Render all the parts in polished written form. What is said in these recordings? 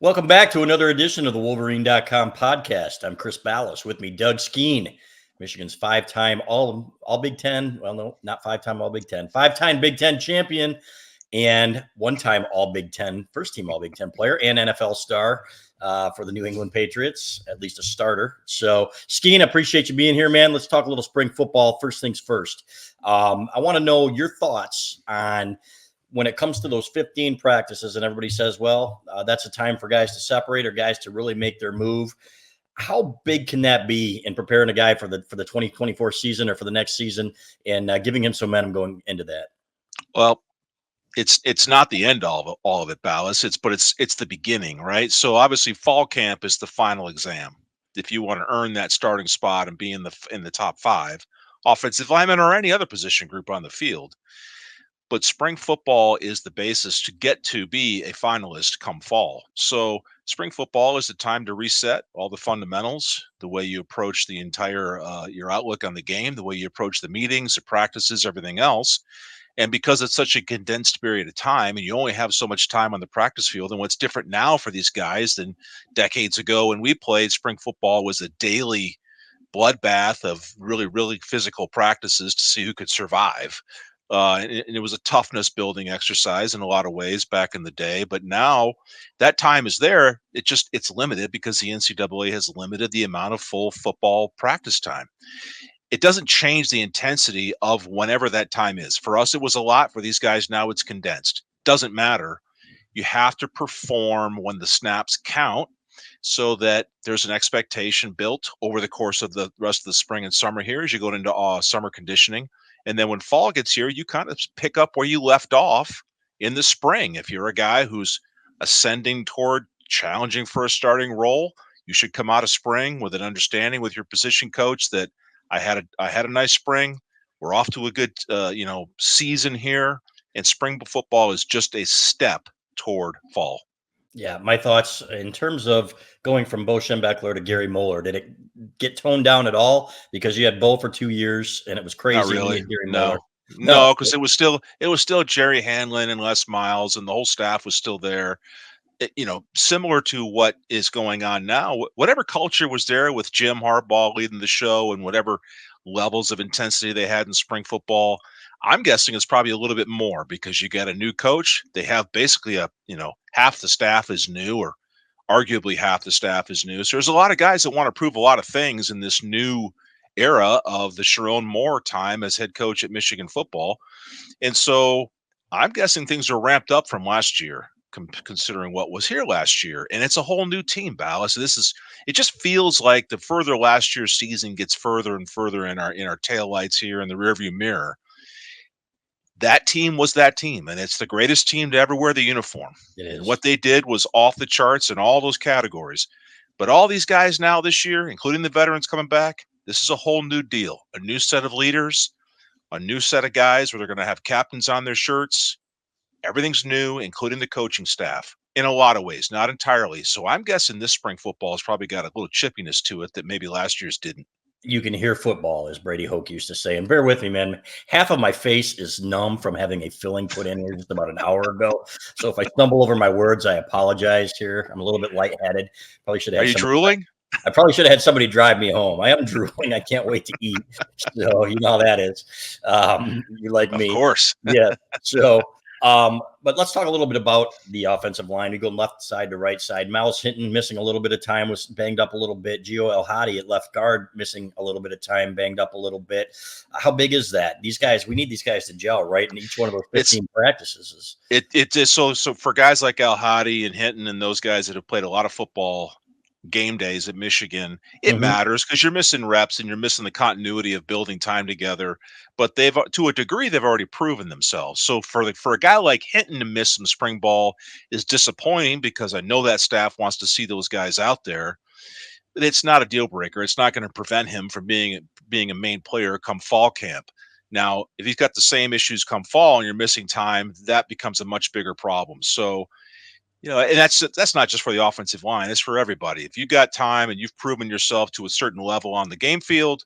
Welcome back to another edition of the Wolverine.com podcast. I'm Chris Balas. With me, Doug Skene, Michigan's five-time All Big Ten. Well, no, not five-time All Big Ten. Five-time Big Ten champion and one-time All Big Ten, first-team All Big Ten player and NFL star for the New England Patriots, at least a starter. So, Skene, I appreciate you being here, man. Let's talk a little spring football. First things first. I want to know your thoughts on when it comes to those 15 practices and everybody says, well, that's a time for guys to separate or guys to really make their move. How big can that be in preparing a guy for the 2024 season or for the next season and giving him some momentum going into that? Well, it's not the end all of it, Balas. It's the beginning, right? So obviously, fall camp is the final exam. If you want to earn that starting spot and be in the top five, offensive lineman or any other position group on the field. But spring football is the basis to get to be a finalist come fall. So spring football is the time to reset all the fundamentals, the way you approach the entire your outlook on the game, the way you approach the meetings, the practices, everything else. And because it's such a condensed period of time and you only have so much time on the practice field, and what's different now for these guys than decades ago when we played, spring football was a daily bloodbath of really, really physical practices to see who could survive. And it was a toughness building exercise in a lot of ways back in the day. But now that time is there. It's limited because the NCAA has limited the amount of full football practice time. It doesn't change the intensity of whenever that time is. For us, it was a lot. For these guys, now it's condensed. Doesn't matter. You have to perform when the snaps count so that there's an expectation built over the course of the rest of the spring and summer here as you go into summer conditioning. And then when fall gets here, you kind of pick up where you left off in the spring. If you're a guy who's ascending toward challenging for a starting role, you should come out of spring with an understanding with your position coach that I had a nice spring. We're off to a good season here, and spring football is just a step toward fall. Yeah, my thoughts in terms of going from Bo Schembechler to Gary Moeller. Did it get toned down at all because you had Bo for 2 years and it was Not crazy and then you really. had Gary Moeller? No. No. No, because it was still Jerry Hanlon and Les Miles, and the whole staff was still there. Similar to what is going on now. Whatever culture was there with Jim Harbaugh leading the show and whatever levels of intensity they had in spring football, I'm guessing it's probably a little bit more because you got a new coach. They have basically half the staff is new, or arguably half the staff is new. So there's a lot of guys that want to prove a lot of things in this new era of the Sharon Moore time as head coach at Michigan football. And so I'm guessing things are ramped up from last year, considering what was here last year. And it's a whole new team, Ballas. It just feels like the further last year's season gets further and further in our taillights here in the rearview mirror. That team was that team, and it's the greatest team to ever wear the uniform. It And is. what they did was off the charts in all those categories. But all these guys now this year, including the veterans coming back, this is a whole new deal, a new set of leaders, a new set of guys where they're going to have captains on their shirts. Everything's new, including the coaching staff in a lot of ways, not entirely. So I'm guessing this spring football has probably got a little chippiness to it that maybe last year's didn't. You can hear football, as Brady Hoke used to say. And bear with me, man. Half of my face is numb from having a filling put in here just about an hour ago. So if I stumble over my words, I apologize here. I'm a little bit lightheaded. Probably should have Are had you somebody. drooling? I probably should have had somebody drive me home. I am drooling. I can't wait to eat. So you know how that is. You like Of me. course. Yeah. So, but let's talk a little bit about the offensive line. We go left side to right side. Miles Hinton missing a little bit of time, was banged up a little bit. Gio El Hadi at left guard missing a little bit of time, banged up a little bit. How big is that? These guys, we need these guys to gel, right? In each one of those 15 practices is. It is so for guys like Al Hadi and Hinton and those guys that have played a lot of football game days at Michigan, it matters because you're missing reps and you're missing the continuity of building time together. But to a degree, they've already proven themselves. So for a guy like Hinton to miss some spring ball is disappointing because I know that staff wants to see those guys out there. It's not a deal breaker. It's not going to prevent him from being a main player come fall camp. Now, if he's got the same issues come fall and you're missing time, that becomes a much bigger problem. So, and that's not just for the offensive line. It's for everybody. If you got time and you've proven yourself to a certain level on the game field,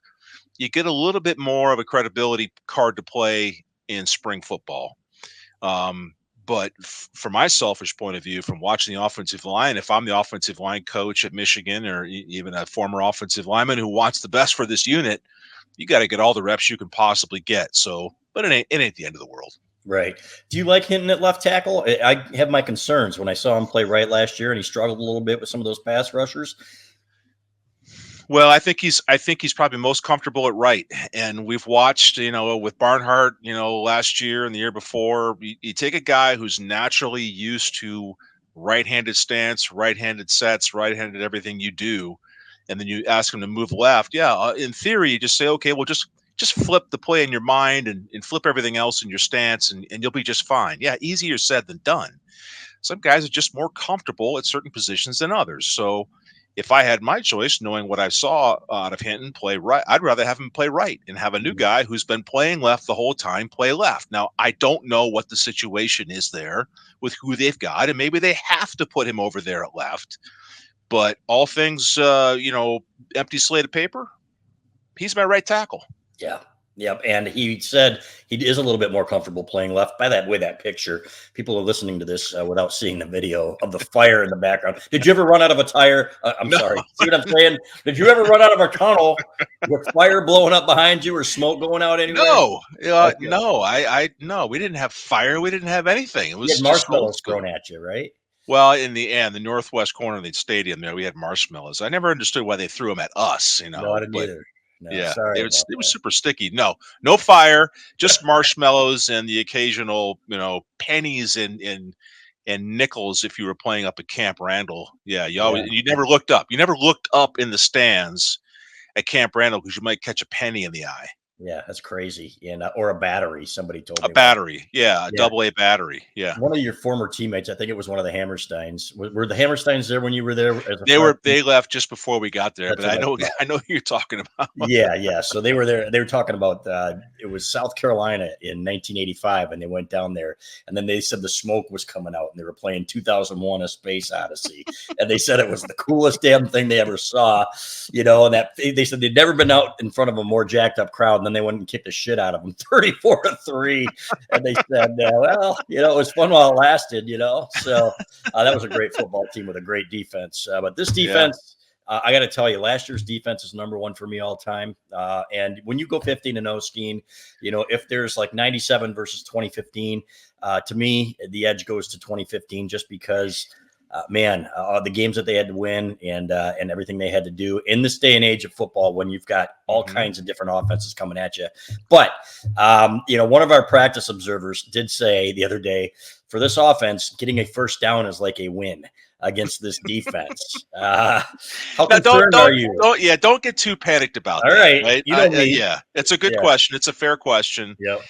you get a little bit more of a credibility card to play in spring football. But from my selfish point of view, from watching the offensive line, if I'm the offensive line coach at Michigan, or even a former offensive lineman who wants the best for this unit, you got to get all the reps you can possibly get. So, but it ain't the end of the world. Right. Do you like Hinton at left tackle? I have my concerns when I saw him play right last year, and he struggled a little bit with some of those pass rushers. Well, I think he's probably most comfortable at right, and we've watched, with Barnhart, last year and the year before. You take a guy who's naturally used to right-handed stance, right-handed sets, right-handed everything you do, and then you ask him to move left. Yeah, in theory, you just say, okay, well, just flip the play in your mind and flip everything else in your stance, and you'll be just fine. Yeah, easier said than done. Some guys are just more comfortable at certain positions than others. So if I had my choice, knowing what I saw out of Hinton play right, I'd rather have him play right and have a new guy who's been playing left the whole time play left. Now, I don't know what the situation is there with who they've got, and maybe they have to put him over there at left. But all things, empty slate of paper, he's my right tackle. Yeah. Yep. And he said he is a little bit more comfortable playing left. By that way, that picture, people are listening to this without seeing the video of the fire in the background. Did you ever run out of a tire? I'm sorry. See what I'm saying? Did you ever run out of a tunnel with fire blowing up behind you or smoke going out anywhere? No, no, we didn't have fire. We didn't have anything. It was just marshmallows thrown at you, right? Well, in the northwest corner of the stadium there, we had marshmallows. I never understood why they threw them at us, No, I didn't either. No, yeah, sorry, it was super sticky. No fire, just marshmallows and the occasional, pennies and nickels if you were playing up at Camp Randall. Yeah, you never looked up. You never looked up in the stands at Camp Randall because you might catch a penny in the eye. Yeah, that's crazy. And or a battery. Somebody told me. A battery, a AA battery. Yeah. One of your former teammates, I think it was one of the Hammersteins. Were the Hammersteins there when you were there? They left just before we got there, but I know who you're talking about. Yeah. So they were there. They were talking about it was South Carolina in 1985, and they went down there, and then they said the smoke was coming out, and they were playing 2001: A Space Odyssey, and they said it was the coolest damn thing they ever saw. And that they said they'd never been out in front of a more jacked up crowd. And then they went and kicked the shit out of them 34-3. And they said, well, it was fun while it lasted, So that was a great football team with a great defense. But this defense, I got to tell you, last year's defense is number one for me all time. And when you go 15-0, Skene, if there's like 97 versus 2015, to me, the edge goes to 2015 just because – the games that they had to win and everything they had to do in this day and age of football when you've got all kinds of different offenses coming at you. But, one of our practice observers did say the other day, for this offense, getting a first down is like a win against this defense. How concerned are you? Don't get too panicked about that. All right. Right? It's a good question. It's a fair question. Yep.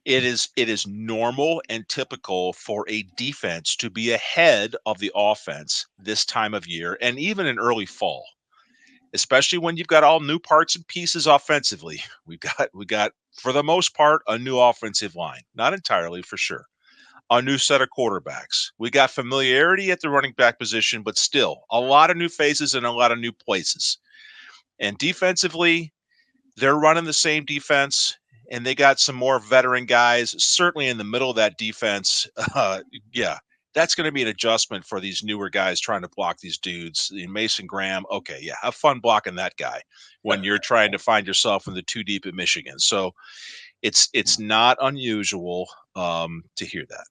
It is normal and typical for a defense to be ahead of the offense this time of year and even in early fall, especially when you've got all new parts and pieces offensively. We got for the most part a new offensive line, not entirely for sure. A new set of quarterbacks. We got familiarity at the running back position, but still a lot of new faces and a lot of new places. And defensively, they're running the same defense. And they got some more veteran guys, certainly in the middle of that defense. That's going to be an adjustment for these newer guys trying to block these dudes. Mason Graham, have fun blocking that guy when you're trying to find yourself in the too deep at Michigan. So it's not unusual to hear that.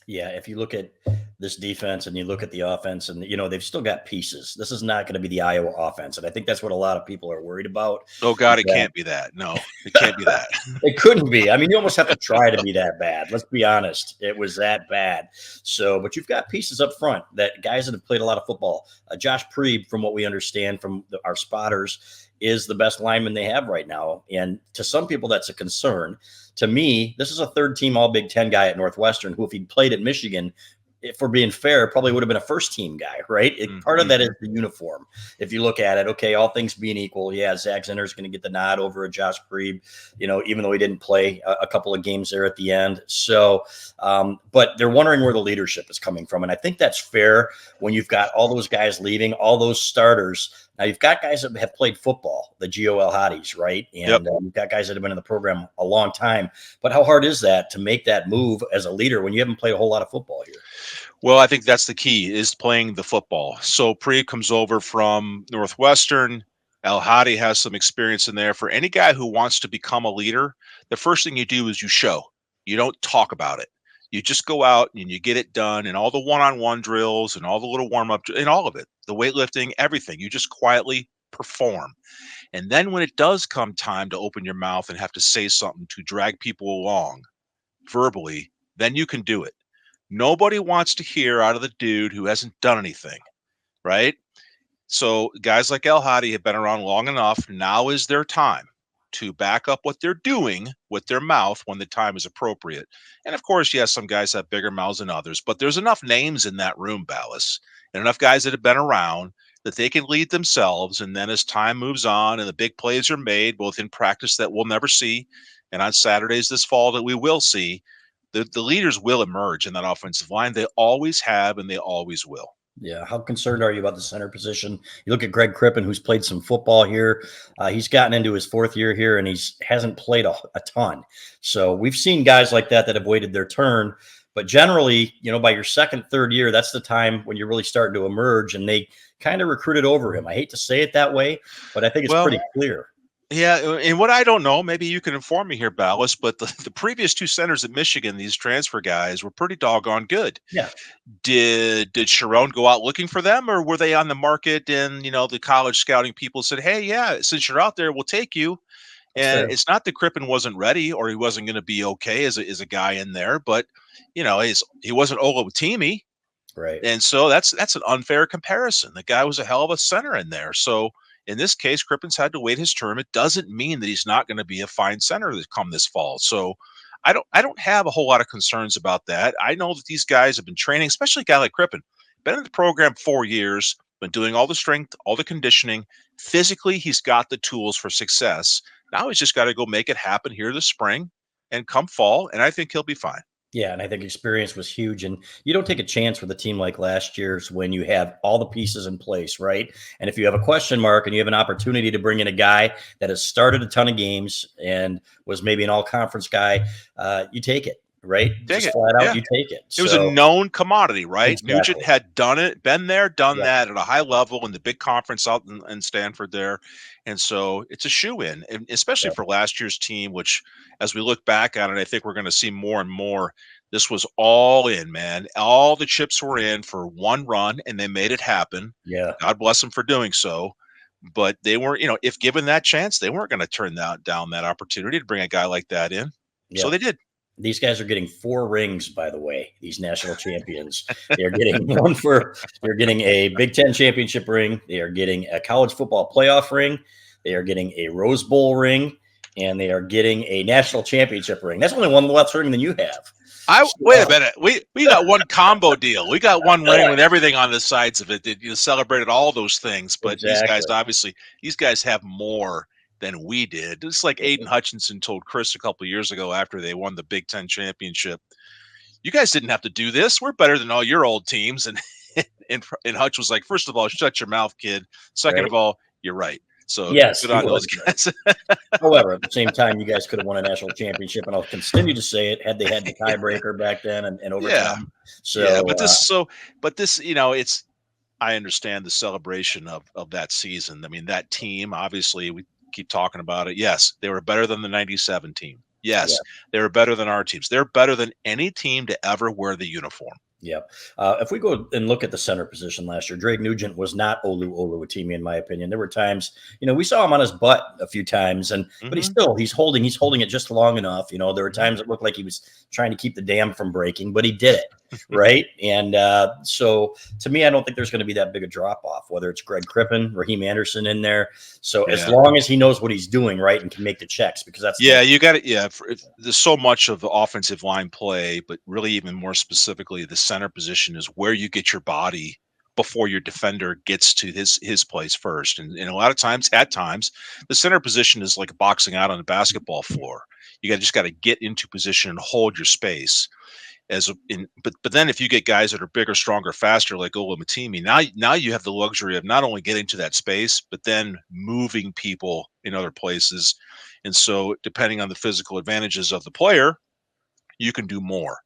Yeah, if you look at this defense and you look at the offense and, they've still got pieces. This is not going to be the Iowa offense. And I think that's what a lot of people are worried about. Oh, God, it can't be that. No, it can't be that. It couldn't be. I mean, you almost have to try to be that bad. Let's be honest. It was that bad. So, but you've got pieces up front that guys that have played a lot of football. Josh Preeb, from what we understand from our spotters, is the best lineman they have right now. And to some people, that's a concern. To me, this is a third-team All-Big Ten guy at Northwestern who, if he'd played at Michigan, if we're being fair, probably would have been a first-team guy, right? Part of that is the uniform. If you look at it, okay, all things being equal, Zach Zinner's going to get the nod over a Josh Preeb, even though he didn't play a couple of games there at the end. So, but they're wondering where the leadership is coming from. And I think that's fair when you've got all those guys leaving, all those starters Now you've got guys that have played football, the GOL hotties, right? Yep. And you've got guys that have been in the program a long time. But how hard is that to make that move as a leader when you haven't played a whole lot of football here? Well, I think that's the key is playing the football. So Pre comes over from Northwestern. El Hadi has some experience in there. For any guy who wants to become a leader, the first thing you do is you show. You don't talk about it. You just go out and you get it done, and all the one-on-one drills and all the little warm-up and all of it, the weightlifting, everything. You just quietly perform. And then when it does come time to open your mouth and have to say something to drag people along verbally, then you can do it. Nobody wants to hear out of the dude who hasn't done anything, right? So guys like El Hadi have been around long enough. Now is their time to back up what they're doing with their mouth when the time is appropriate. And of course, yes, some guys have bigger mouths than others, but there's enough names in that room, Balas, and enough guys that have been around that they can lead themselves. And then as time moves on and the big plays are made, both in practice that we'll never see and on Saturdays this fall that we will see, the leaders will emerge in that offensive line. They always have and they always will. Yeah. How concerned are you about the center position? You look at Greg Crippen, who's played some football here. He's gotten into his fourth year here, and hasn't played a ton. So we've seen guys like that have waited their turn. But generally, by your second, third year, that's the time when you're really starting to emerge, and they kind of recruited over him. I hate to say it that way, but I think it's pretty clear. Yeah, and what I don't know, maybe you can inform me here, Ballas, but the previous two centers at Michigan, these transfer guys, were pretty doggone good. Yeah. Did Sharon go out looking for them, or were they on the market and the college scouting people said, hey, yeah, since you're out there, we'll take you. That's And fair. it's not that Crippen wasn't ready or he wasn't going to be okay as a guy in there, but he wasn't Ola Right. and so that's an unfair comparison. The guy was a hell of a center in there. So in this case, Crippen's had to wait his term. It doesn't mean that he's not going to be a fine center that come this fall. So I don't have a whole lot of concerns about that. I know that these guys have been training, especially a guy like Crippen, been in the program 4 years, been doing all the strength, all the conditioning. Physically, he's got the tools for success. Now he's just got to go make it happen here this spring and come fall, and I think he'll be fine. Yeah, and I think experience was huge. And you don't take a chance with a team like last year's when you have all the pieces in place, right? And if you have a question mark and you have an opportunity to bring in a guy that has started a ton of games and was maybe an all-conference guy, you take it, right? Take Just it. flat out, Yeah. you take it. It was a known commodity, right? Exactly. Nugent had done it, been there, done Yeah. that at a high level in the big conference out in Stanford there. And so it's a shoe-in, and especially for last year's team, which as we look back on it, I think we're going to see more and more. This was all in, man. All the chips were in for one run, and they made it happen. Yeah. God bless them for doing so. But they weren't, if given that chance, they weren't going to turn down that opportunity to bring a guy like that in. Yeah. So they did. These guys are getting 4 rings, by the way, these national champions. They're getting they're getting a Big Ten championship ring. They are getting a college football playoff ring. They are getting a Rose Bowl ring, and they are getting a national championship ring. That's only one less ring than you have. Wait a minute. We got one combo deal. We got one ring with everything on the sides of it. That celebrated all those things. But these guys have more than we did. It's like Aiden Hutchinson told Chris a couple of years ago after they won the Big Ten championship. You guys didn't have to do this. We're better than all your old teams. And Hutch was like, first of all, shut your mouth, kid. Second of all, you're right. So yes, good on those guys. However, at the same time, you guys could have won a national championship, and I'll continue to say it had they had the tiebreaker back then and overtime. Yeah. So, yeah, but this, it's. I understand the celebration of that season. I mean, that team, obviously, we keep talking about it. Yes, they were better than the 97 team. Yes, they were better than our teams. They're better than any team to ever wear the uniform. Yeah. If we go and look at the center position last year, Drake Nugent was not Olu Oluwatimi, in my opinion. There were times, we saw him on his butt a few times, but he's holding it just long enough. There were times it looked like he was trying to keep the dam from breaking, but he did it. Right. And so to me, I don't think there's going to be that big a drop off, whether it's Greg Crippen, Raheem Anderson in there. So as long as he knows what he's doing, right, and can make the checks, because that's you got it. Yeah, there's so much of the offensive line play, but really even more specifically, the center position is where you get your body before your defender gets to his place first. And a lot of times, at times, the center position is like boxing out on a basketball floor. You just got to get into position and hold your space. But then if you get guys that are bigger, stronger, faster, like Matimi, now you have the luxury of not only getting to that space, but then moving people in other places. And so depending on the physical advantages of the player, you can do more.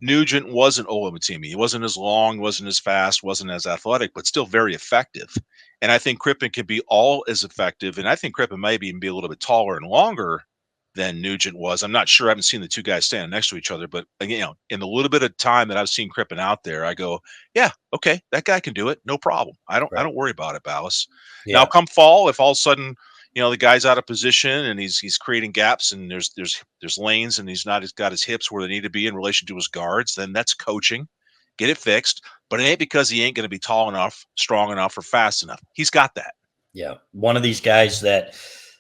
Nugent wasn't Matimi. He wasn't as long, wasn't as fast, wasn't as athletic, but still very effective. And I think Crippen can be all as effective. And I think Crippen might even be a little bit taller and longer than Nugent was. I'm not sure. I haven't seen the two guys standing next to each other, but in the little bit of time that I've seen Crippen out there, I go, yeah, okay, that guy can do it. No problem. I don't worry about it, Balas. Yeah. Now come fall, if all of a sudden, the guy's out of position and he's creating gaps and there's lanes and he's got his hips where they need to be in relation to his guards, then that's coaching. Get it fixed. But it ain't because he ain't going to be tall enough, strong enough, or fast enough. He's got that. Yeah. One of these guys that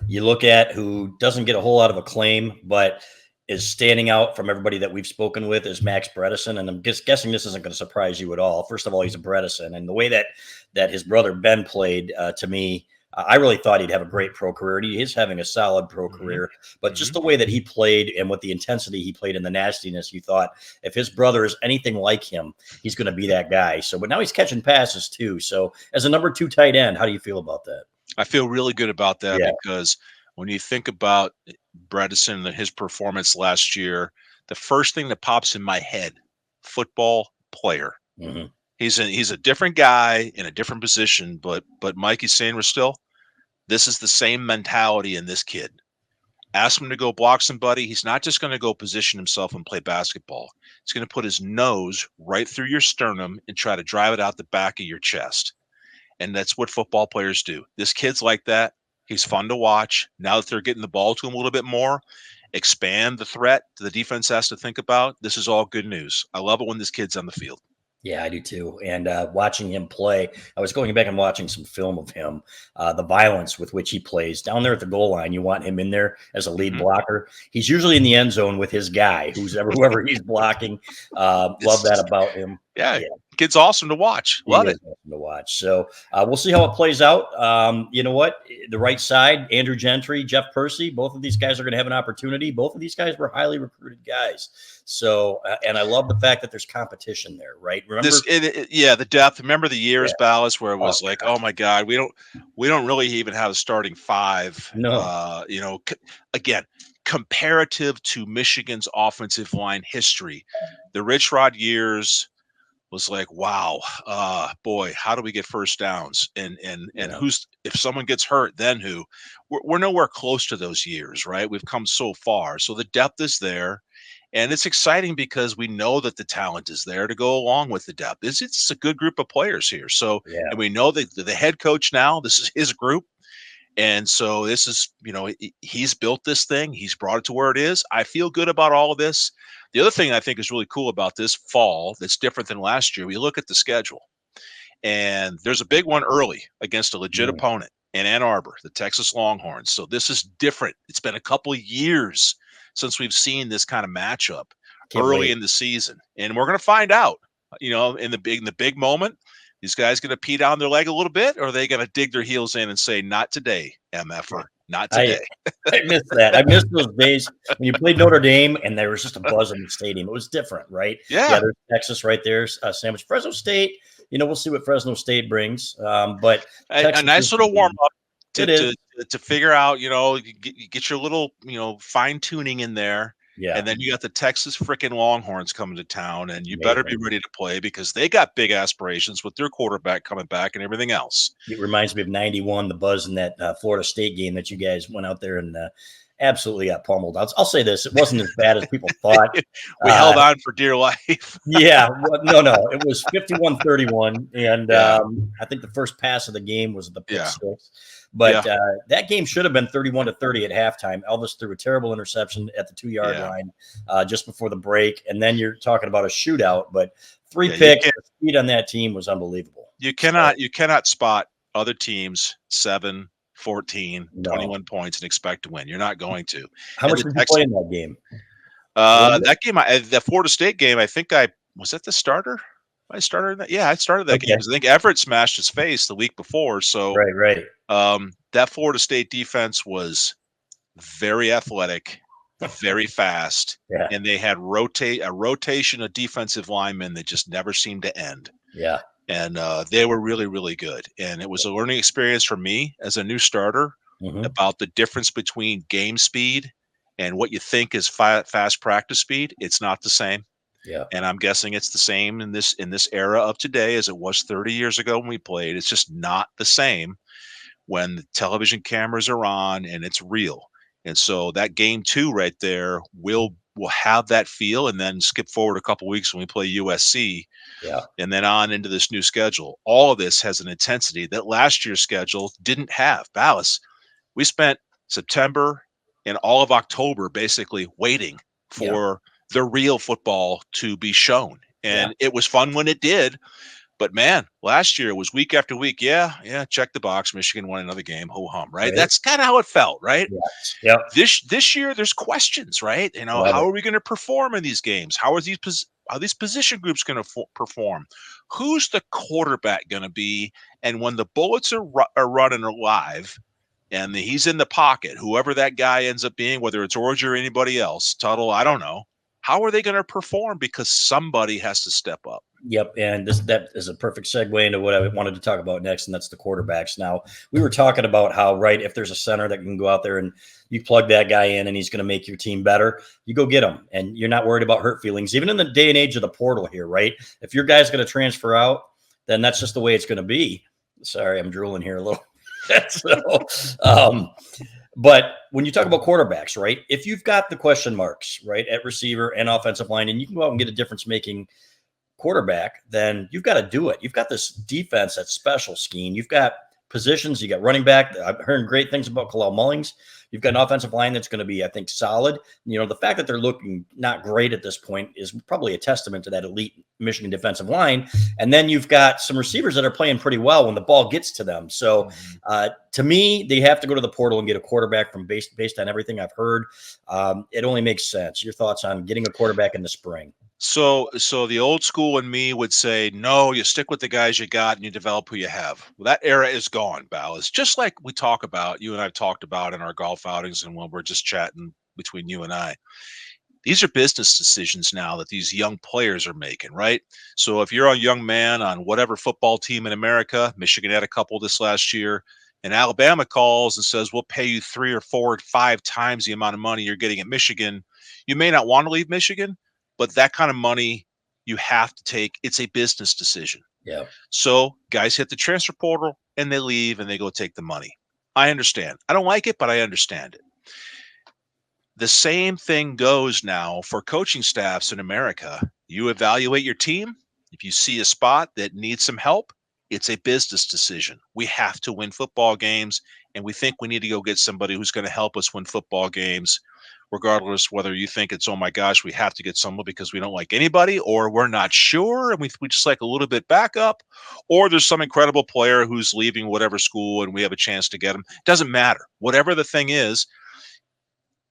you look at who doesn't get a whole lot of acclaim, but is standing out from everybody that we've spoken with is Max Bredesen. And I'm just guessing this isn't going to surprise you at all. First of all, he's a Bredesen. And the way that his brother Ben played, to me, I really thought he'd have a great pro career. And he is having a solid pro career. But just the way that he played and with the intensity he played and the nastiness, you thought if his brother is anything like him, he's going to be that guy. So, but now he's catching passes too. So as a number 2 tight end, how do you feel about that? I feel really good about that because when you think about Bredesen and his performance last year, the first thing that pops in my head, football player. Mm-hmm. He's a different guy in a different position, but Mikey's saying we're still, this is the same mentality in this kid. Ask him to go block somebody. He's not just going to go position himself and play basketball. He's going to put his nose right through your sternum and try to drive it out the back of your chest. And that's what football players do. This kid's like that. He's fun to watch. Now that they're getting the ball to him a little bit more, expand the threat the defense has to think about. This is all good news. I love it when this kid's on the field. Yeah, I do too. And watching him play, I was going back and watching some film of him, the violence with which he plays down there at the goal line. You want him in there as a lead blocker. He's usually in the end zone with his guy, whoever he's blocking. Love that about him. Yeah. Kid's awesome to watch. Love it. Awesome to watch. So we'll see how it plays out. You know what? The right side, Andrew Gentry, Jeff Percy, both of these guys are going to have an opportunity. Both of these guys were highly recruited guys. So, and I love the fact that there's competition there, right? Remember, the depth. Remember the years, Balas, where it was oh my God, we don't really even have a starting 5. No, again, comparative to Michigan's offensive line history, the Rich Rod years was like, wow, boy, how do we get first downs? And if someone gets hurt, then who? We're nowhere close to those years, right? We've come so far. So the depth is there. And it's exciting because we know that the talent is there to go along with the depth. It's a good group of players here. So, and we know that the head coach now, this is his group. And so this is, he's built this thing. He's brought it to where it is. I feel good about all of this. The other thing I think is really cool about this fall that's different than last year, we look at the schedule. And there's a big one early against a legit opponent in Ann Arbor, the Texas Longhorns. So this is different. It's been a couple of years since we've seen this kind of matchup early in the season. And we're going to find out, in the big moment, these guys going to pee down their leg a little bit, or are they going to dig their heels in and say, not today, MFer, not today? I miss that. I miss those days when you played Notre Dame and there was just a buzz in the stadium. It was different, right? Yeah. There's Texas right there, sandwich. Fresno State, we'll see what Fresno State brings. But a nice little warm up to figure out, get your little, fine tuning in there. Yeah. And then you got the Texas freaking Longhorns coming to town, and you better be ready to play because they got big aspirations with their quarterback coming back and everything else. It reminds me of 91, the buzz in that Florida State game that you guys went out there and absolutely got pummeled. I'll say this. It wasn't as bad as people thought. We held on for dear life. No. It was 51-31. And I think the first pass of the game was the pick six. But that game should have been 31-30 at halftime. Elvis threw a terrible interception at the 2-yard line just before the break. And then you're talking about a shootout. But 3 picks, the speed on that team was unbelievable. You cannot spot other teams 7, 14, 21 points and expect to win. You're not going to. How much did you play in that game? That game, the Florida State game, I think was that the starter? I started that. Yeah, I started that game. I think Everett smashed his face the week before. So right. That Florida State defense was very athletic, very fast, Yeah. and they had a rotation of defensive linemen that just never seemed to end. Yeah. And they were really, really good. And it was a learning experience for me as a new starter Hmm. about the difference between game speed and what you think is fast practice speed. It's not the same. Yeah. And I'm guessing it's the same in this era of today as it was 30 years ago when we played. It's just not the same when the television cameras are on and it's real. And so that game two right there will have that feel, and then skip forward a couple weeks when we play USC, Yeah. and then on into this new schedule. All of this has an intensity that last year's schedule didn't have. Balas, we spent September and all of October basically waiting Yeah. for the real football to be shown. Yeah. And it was fun when it did. But man, last year it was week after week. Yeah, check the box. Michigan won another game. Ho hum, right? Right. That's kind of how it felt, right? Yes. Yep. This year there's questions, right? Love How it. are we going to perform in these games? How are these position groups going to perform? Who's the quarterback going to be? And when the bullets are running live, and he's in the pocket, whoever that guy ends up being, whether it's Orge or anybody else, Tuttle, I don't know. How are they going to perform? Because somebody has to step up. Yep, and that is a perfect segue into what I wanted to talk about next, and that's the quarterbacks. Now, we were talking about how, right, if there's a center that can go out there and you plug that guy in and he's going to make your team better, you go get him, and you're not worried about hurt feelings. Even in the day and age of the portal here, right? If your guy's going to transfer out, then that's just the way it's going to be. Sorry, I'm drooling here a little. But when you talk about quarterbacks, right, if you've got the question marks, right, at receiver and offensive line, and you can go out and get a difference-making quarterback, then you've got to do it. You've got this defense that's special, Skene. You've got positions. You got running back. I've heard great things about Kalel Mullings. You've got an offensive line that's going to be, I think, solid. The fact that they're looking not great at this point is probably a testament to that elite Michigan defensive line. And then you've got some receivers that are playing pretty well when the ball gets to them. So to me, they have to go to the portal and get a quarterback from based on everything I've heard. It only makes sense. Your thoughts on getting a quarterback in the spring? So the old school in me would say, no, you stick with the guys you got and you develop who you have. Well, that era is gone, Bal. It's just like we talk about, you and I've talked about in our golf outings and when we're just chatting between you and I. These are business decisions now that these young players are making, right? So if you're a young man on whatever football team in America, Michigan had a couple this last year, and Alabama calls and says, we'll pay you 3 or 4 or 5 times the amount of money you're getting at Michigan, you may not want to leave Michigan, but that kind of money you have to take. It's a business decision. Yeah. So guys hit the transfer portal and they leave and they go take the money. I understand. I don't like it, but I understand it. The same thing goes now for coaching staffs in America. You evaluate your team. If you see a spot that needs some help, it's a business decision. We have to win football games, and we think we need to go get somebody who's going to help us win football games, regardless whether you think it's, oh my gosh, we have to get someone because we don't like anybody, or we're not sure and we just like a little bit backup, or there's some incredible player who's leaving whatever school and we have a chance to get him. It doesn't matter. Whatever the thing is,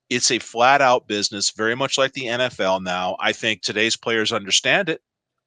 it's a flat out business, very much like the NFL now. I think today's players understand it.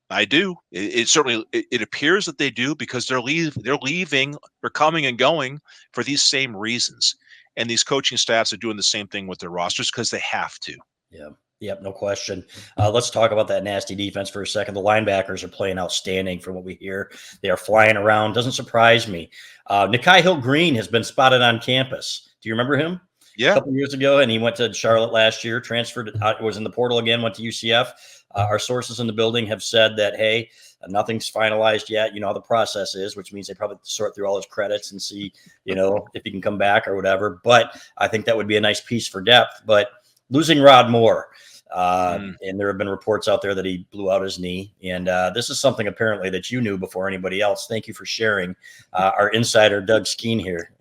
I do. It certainly it appears that they do because they're leaving, they're coming and going for these same reasons. And these coaching staffs are doing the same thing with their rosters because they have to. Yeah. Yep, no question. Let's talk about that nasty defense for a second. The linebackers are playing outstanding for what we hear. They are flying around. Doesn't surprise me. Nikai Hill-Green has been spotted on campus. Do you remember him? Yeah. A couple of years ago, and he went to Charlotte last year, transferred, was in the portal again, went to UCF. Our sources in the building have said that, hey, nothing's finalized yet. You know how the process is, which means they probably sort through all his credits and see, if he can come back or whatever. But I think that would be a nice piece for depth. But losing Rod Moore, and there have been reports out there that he blew out his knee. And this is something apparently that you knew before anybody else. Thank you for sharing. Our insider, Doug Skene here.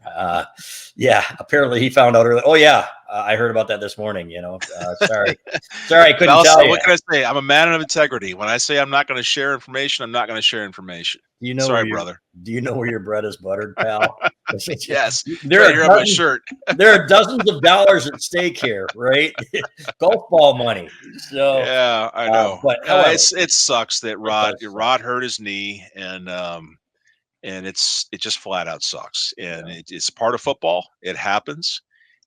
Apparently he found out early. Oh, yeah. I heard about that this morning, Sorry, I couldn't tell you. What can I say? I'm a man of integrity. When I say I'm not going to share information, I'm not going to share information. Sorry, brother. Do you know where your bread is buttered, pal? Yes. There are my shirt. There are dozens of dollars at stake here, right? Golf ball money. So yeah, I know. But however, it sucks that Rod hurt his knee, and it just flat out sucks. And it's part of football. It happens.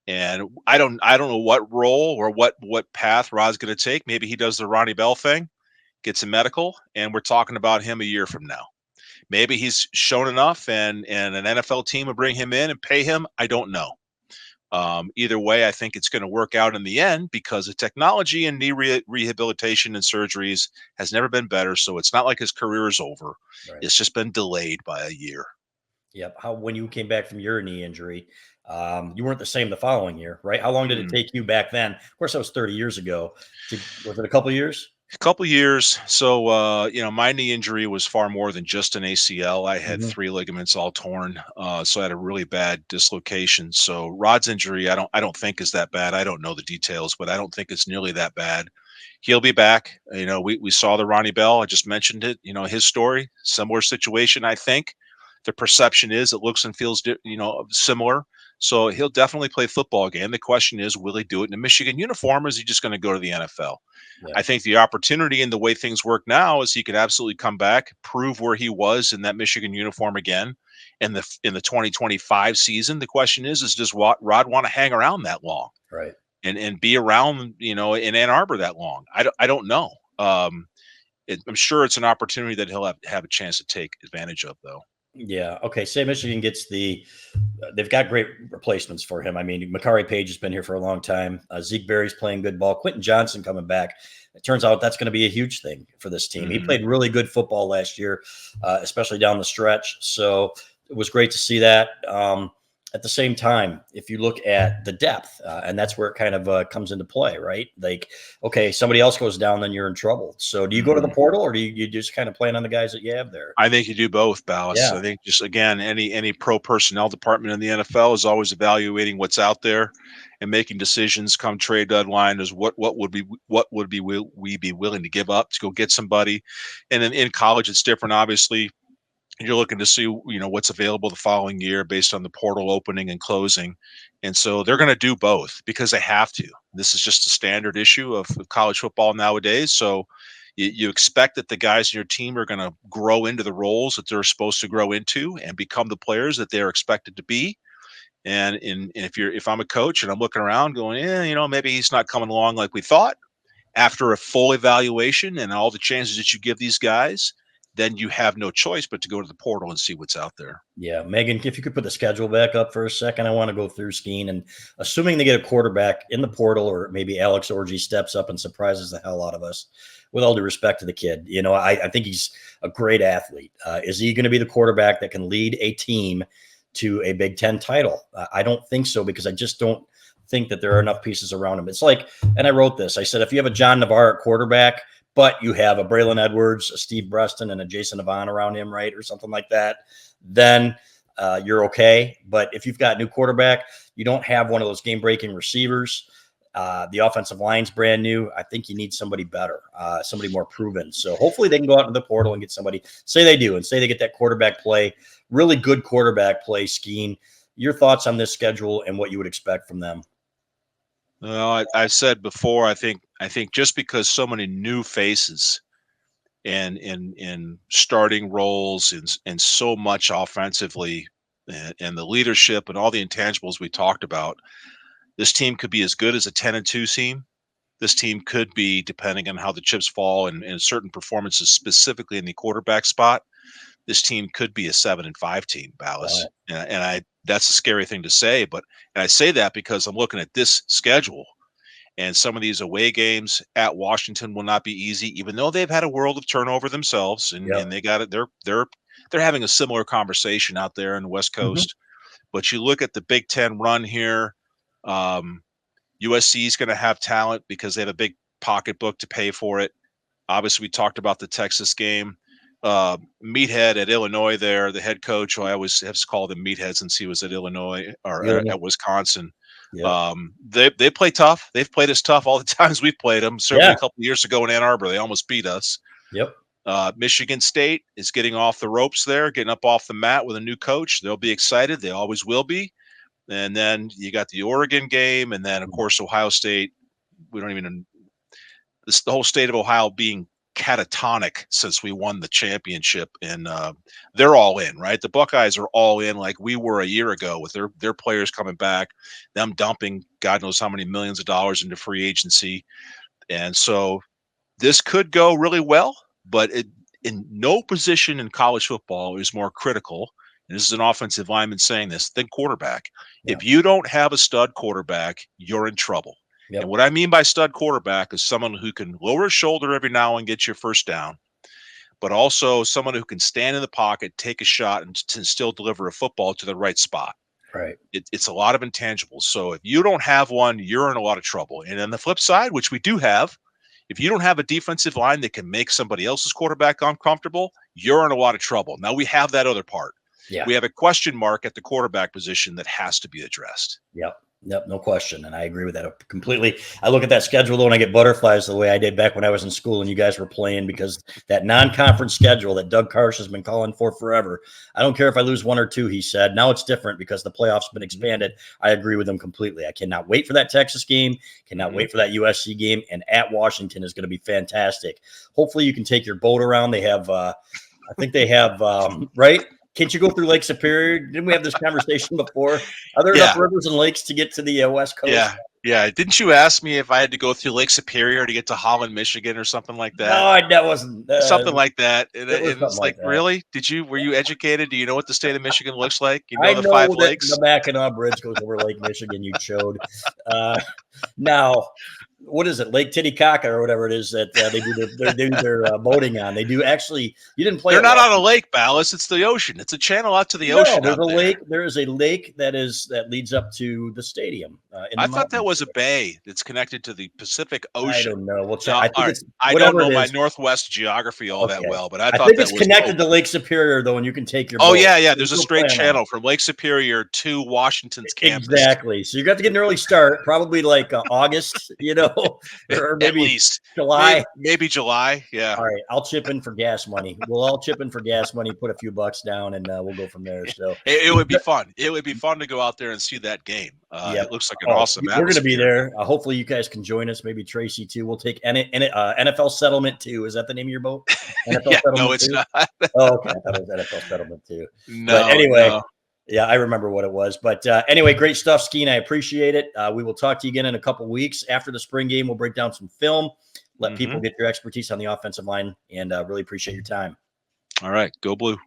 And I don't know what role or what path Rod's going to take. Maybe he does the Ronnie Bell thing, gets a medical, and we're talking about him a year from now. Maybe he's shown enough, and an NFL team will bring him in and pay him. I don't know. Either way, I think it's going to work out in the end because the technology and knee rehabilitation and surgeries has never been better. So it's not like his career is over. Right. It's just been delayed by a year. Yep. How when you came back from your knee injury, you weren't the same the following year, right? How long did it Mm. take you back then? Of course, that was 30 years ago. Was it a couple of years? A couple years. So, my knee injury was far more than just an ACL. I had Mhm. 3 ligaments all torn. So I had a really bad dislocation. So Rod's injury, I don't think is that bad. I don't know the details, but I don't think it's nearly that bad. He'll be back. We saw the Ronnie Bell. I just mentioned it. His story, similar situation. I think the perception is it looks and feels, similar. So he'll definitely play football again. The question is, will he do it in a Michigan uniform, or is he just going to go to the NFL? Yeah. I think the opportunity in the way things work now is he could absolutely come back, prove where he was in that Michigan uniform again in the 2025 season. The question is does Rod want to hang around that long Right. and be around, in Ann Arbor that long? I don't know. I'm sure it's an opportunity that he'll have a chance to take advantage of, though. Yeah. Okay. Say Michigan gets they've got great replacements for him. I mean, Makari Page has been here for a long time. Zeke Berry's playing good ball. Quentin Johnson coming back. It turns out that's going to be a huge thing for this team. He Hmm. played really good football last year, especially down the stretch. So it was great to see that. At the same time, if you look at the depth, and that's where it kind of comes into play, right? Like, okay, somebody else goes down, then you're in trouble. So do you go to the Hmm. portal, or do you just kind of plan on the guys that you have there? I think you do both, Balas. Yeah. I think just again, any pro personnel department in the NFL is always evaluating what's out there and making decisions come trade deadline is what would we be willing to give up to go get somebody. And in college, it's different. Obviously, you're looking to see what's available the following year based on the portal opening and closing, and so they're going to do both because they have to. This is just a standard issue of college football nowadays. So you expect that the guys in your team are going to grow into the roles that they're supposed to grow into and become the players that they're expected to be. And if I'm a coach and I'm looking around going, maybe he's not coming along like we thought, after a full evaluation and all the chances that you give these guys, then you have no choice but to go to the portal and see what's out there. Yeah, Megan, if you could put the schedule back up for a second, I want to go through Skene and assuming they get a quarterback in the portal, or maybe Alex Orji steps up and surprises the hell out of us. With all due respect to the kid, I think he's a great athlete. Is he going to be the quarterback that can lead a team to a Big Ten title? I don't think so, because I just don't think that there are enough pieces around him. It's like, and I wrote this. I said, if you have a John Navarre at quarterback, but you have a Braylon Edwards, a Steve Breston, and a Jason Avant around him, right, or something like that, then you're okay. But if you've got a new quarterback, you don't have one of those game-breaking receivers. The offensive line's brand new. I think you need somebody better, somebody more proven. So hopefully they can go out into the portal and get somebody. Say they do, and say they get that quarterback play, really good quarterback play scheme. Your thoughts on this schedule and what you would expect from them? Well, I've said before, I think just because so many new faces and in starting roles and so much offensively and the leadership and all the intangibles we talked about, this team could be as good as a 10-2 team. This team could be, depending on how the chips fall and certain performances, specifically in the quarterback spot, this team could be a 7-5 team, Ballas. Wow. And I that's a scary thing to say, but and I say that because I'm looking at this schedule and some of these away games at Washington will not be easy, even though they've had a world of turnover themselves and Yep. they got it. They're having a similar conversation out there in the West Mhm. Coast. But you look at the Big Ten run here. Um, USC is going to have talent because they have a big pocketbook to pay for it. Obviously, we talked about the Texas game. Meathead at Illinois there, the head coach, who I always have called him Meathead since he was at Illinois or Illinois. at Wisconsin. Yep. They play tough. They've played us tough all the times we've played them. Certainly Yeah. a couple of years ago in Ann Arbor, they almost beat us. Yep. Michigan State is getting off the ropes there, getting up off the mat with a new coach. They'll be excited. They always will be. And then you got the Oregon game, and then of course Ohio State. We don't even the whole state of Ohio being catatonic since we won the championship, and they're all in, right? The Buckeyes are all in, like we were a year ago, with their players coming back, them dumping God knows how many millions of dollars into free agency, and so this could go really well. But in no position in college football is more critical, and this is an offensive lineman saying this, than quarterback. Yeah. If you don't have a stud quarterback, you're in trouble. Yep. And what I mean by stud quarterback is someone who can lower his shoulder every now and get your first down, but also someone who can stand in the pocket, take a shot, and still deliver a football to the right spot. Right. It's a lot of intangibles. So if you don't have one, you're in a lot of trouble. And on the flip side, which we do have, if you don't have a defensive line that can make somebody else's quarterback uncomfortable, you're in a lot of trouble. Now we have that other part. Yeah. We have a question mark at the quarterback position that has to be addressed. Yep. Yep, no question. And I agree with that completely. I look at that schedule though, and I get butterflies the way I did back when I was in school and you guys were playing, because that non-conference schedule that Doug Karsh has been calling for forever. I don't care if I lose 1 or 2, he said. Now it's different because the playoffs have been expanded. I agree with him completely. I cannot wait for that Texas game. Cannot wait for that USC game. And at Washington is going to be fantastic. Hopefully you can take your boat around. They have, I think they have, right? Can't you go through Lake Superior? Didn't we have this conversation before? Are there enough rivers and lakes to get to the West Coast? Yeah. Didn't you ask me if I had to go through Lake Superior to get to Holland, Michigan, or something like that? No, that wasn't something like that. And it's like, that. really? Were you educated? Do you know what the state of Michigan looks like? You I know the 5 lakes? The Mackinac Bridge goes over Lake Michigan. You showed. Now, what is it? Lake Titicaca or whatever it is that they do their boating on. They do actually. You didn't play. They're not on a lake, Balas. It's the ocean. It's a channel out to the ocean. There's a lake. There is a lake that leads up to the stadium. I thought that was a bay that's connected to the Pacific Ocean. I don't know. We'll check. No, I don't know my Northwest geography that well, but I think it's connected to Lake Superior though, and you can take your. Oh boat. yeah. There's a straight channel from Lake Superior to Washington's campus. Exactly. So you got to get an early start, probably like August, or maybe at least July. Maybe July. Yeah. All right. I'll chip in for gas money. We'll all chip in for gas money, put a few bucks down, and we'll go from there. So it would be fun. It would be fun to go out there and see that game. It looks like an awesome atmosphere. We're going to be there. Hopefully you guys can join us. Maybe Tracy too. We'll take NFL Settlement 2. Is that the name of your boat? NFL no, it's not. Oh, okay. I thought it was NFL Settlement 2. No. But anyway. No. Yeah, I remember what it was. But anyway, great stuff, Skene. I appreciate it. We will talk to you again in a couple weeks. After the spring game, we'll break down some film, let people get your expertise on the offensive line, and really appreciate your time. All right. Go Blue.